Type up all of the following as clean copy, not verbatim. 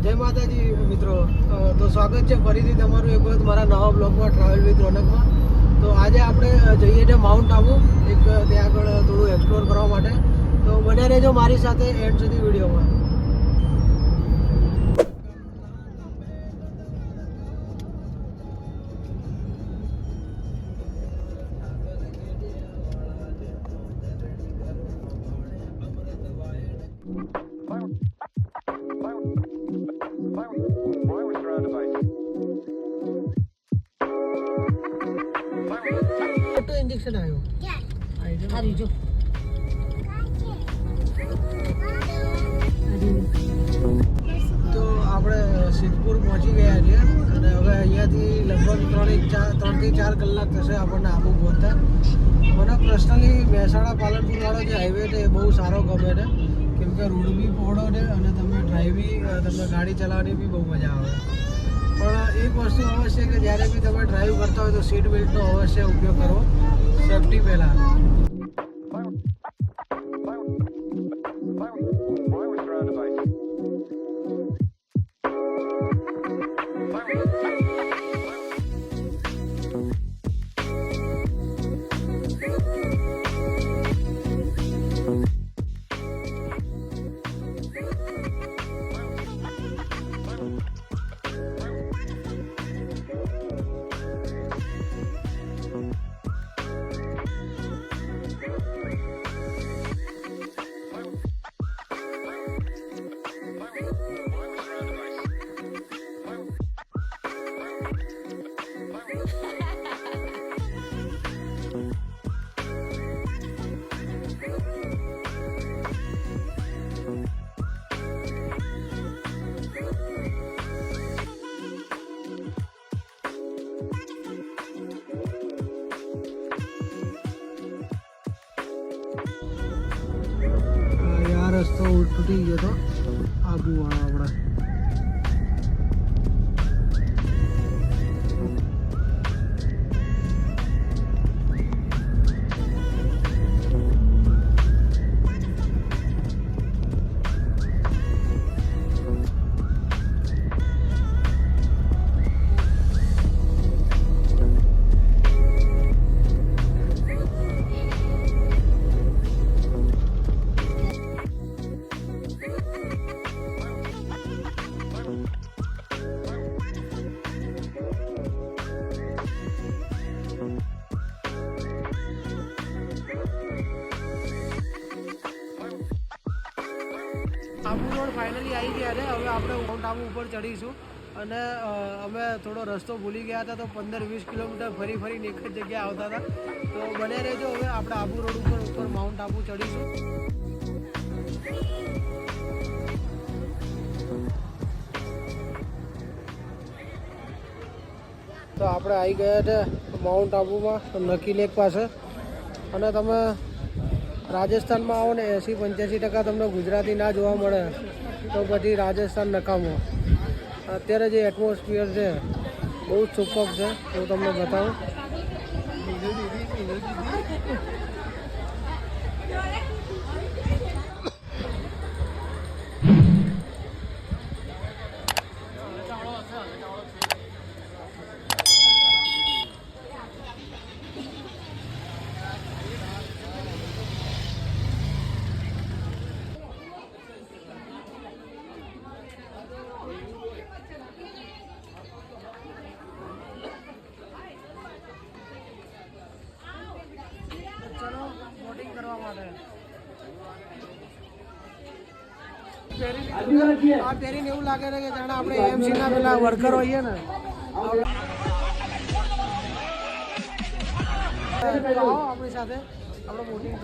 જય માતાજી મિત્રો, તો સ્વાગત છે ફરીથી તમારું એક વખત મારા નવા બ્લોગમાં ટ્રાવેલ વિથ રોનકમાં. તો આજે આપણે જઈએ છીએ માઉન્ટ આબુ, એક ત્યાં આગળ થોડું એક્સપ્લોર કરવા માટે. તો બને રહેજો મારી સાથે એન્ડ સુધી વિડીયોમાં. ઇન્જેક્શન આવ્યો જો તો આપણે સિદ્ધપુર પહોંચી ગયા છીએ અને હવે અહીંયાથી લગભગ 3 થી 4 કલાક થશે આપણને આબુ પહોંચતા. મને પર્સનલી મહેસાણા પાલનપુર વાળો જે હાઈવે છે એ બહુ સારો ગમે છે, કેમ કે રોડ બી પહોળો છે અને તમને ગાડી ચલાવવાની બી બહુ મજા આવે. પણ એક વસ્તુ અવશ્ય કે જ્યારે બી તમે ડ્રાઈવ કરતા હોય તો સીટ બેલ્ટનો અવશ્ય ઉપયોગ કરવો, સેફટી પહેલાં. રસ્તો તૂટી ગયો તો આબુ વાળો આપણે. આબુ રોડ ફાઇનલી આવી ગયા છે. હવે આપણે માઉન્ટ આબુ ઉપર ચડીશું અને અમે થોડો રસ્તો ભૂલી ગયા હતા, તો 15-20 કિલોમીટર ફરીને એક જ જગ્યાએ આવતા હતા. તો બને રહેજો, હવે આપણે આબુ રોડ ઉપર માઉન્ટ આબુ ચડીશું. તો આપણે આવી ગયા છે માઉન્ટ આબુમાં નકી લેક પાસે. અને તમે રાજસ્થાનમાં આવો ને 80-85% તમને ગુજરાતી ના જોવા મળે તો પછી રાજસ્થાન નકામો. અત્યારે જે એટમોસ્ફિયર છે બહુ જ સુપર છે, હું તમને બતાવું. આ પહેરીને એવું લાગે છે કે જાણે આપણે એમસી ના પેલા વર્કર હોઈએ ને. આપણી સાથે આપણે બોટિંગ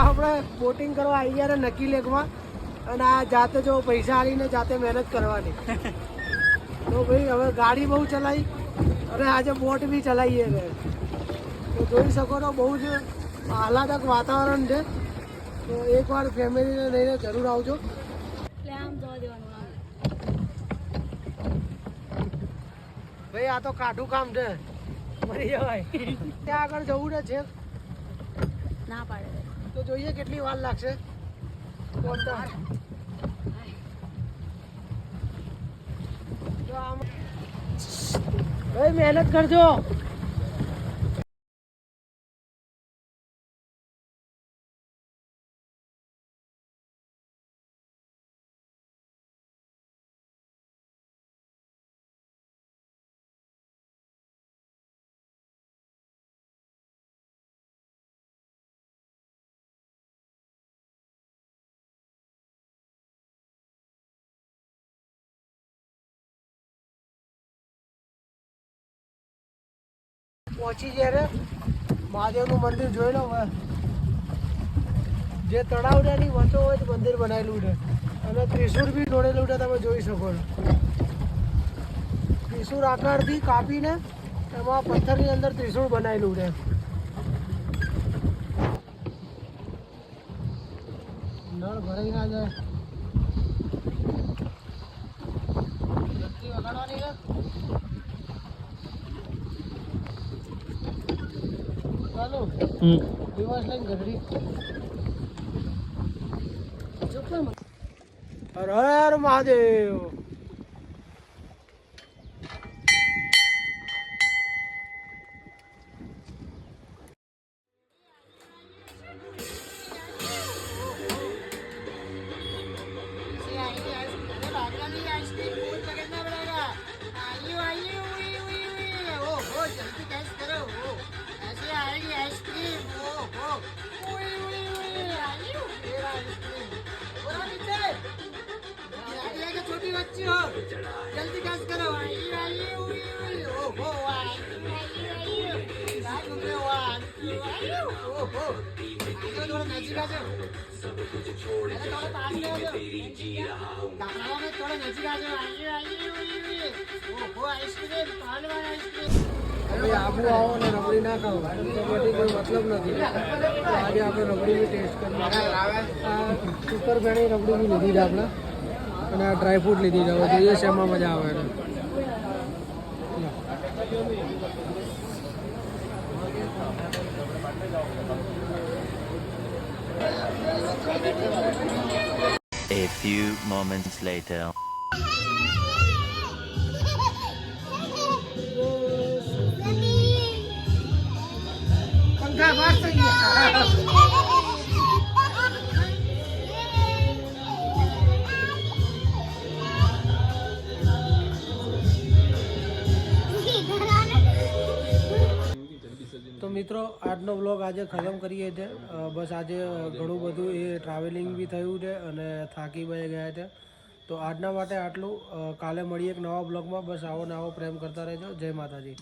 આપણે બોટિંગ કરવા આવી ગયા નકી લેકમાં. અને આ જાતે જો પૈસા આવીને જાતે મહેનત કરવાની. તો ભાઈ હવે ગાડી બહુ ચલાવી અને આજે બોટ બી ચલાવીએ છે. તો જોઈ શકો તો બહુ જ આહલાદક વાતાવરણ છે. તો એકવાર ફેમિલીને લઈને જરૂર આવજો. ભાઈ આ તો કાઠું કામ છે મરી જવાય ત્યાં આગળ જવું ને છે ના પાડે તો જોઈએ કેટલી વાર લાગશે ભાઈ મહેનત કરજો પહોંચી જ્યારે મહાદેવનું મંદિર જોઈ લો હવે જે તળાવની વચ્ચો હોય મંદિર બનાવેલું છે અને ત્રિશુળ બી દોડેલું છે તમે જોઈ શકો છો ત્રિશુળ આકારથી કાપીને એમાં પથ્થરની અંદર ત્રિશુળ બનાવેલું છે નળ ભરાઈ ના જાય વગાડવાની છે ચાલો દિવસ લઈને ગઢડી હર હર મહાદેવ जल्दी गैस करो थोड़ा नजीक आ जाओ थोड़ा पास में आ जाओ कैमरा में थोड़ा नजीक आ जाओ आइसक्रीम भाई आबू आओ ने रबड़ी ना खाओ तो कोई मतलब नहीं आज આપણે રબડી બી ટેસ્ટ કરી સુપર ભેણી રબડી બી લીધી છે આપણે અને આ ડ્રાય ફ્રૂટ લીધી છે હવે જોઈએ છે એમાં મજા આવે છે A few moments later. पंखा फास्ट થઈ ગયા તો મિત્રો આજનો વ્લોગ આજે ખતમ કરીએ છીએ બસ આજે ઘણું બધું એ ટ્રાવેલિંગ બી થયું છે અને થાકી બી ગયા છે તો આજના માટે આટલું કાલે મળીએ એક નવા બ્લોગમાં બસ આવો ને આવો પ્રેમ કરતા રહેજો જય માતાજી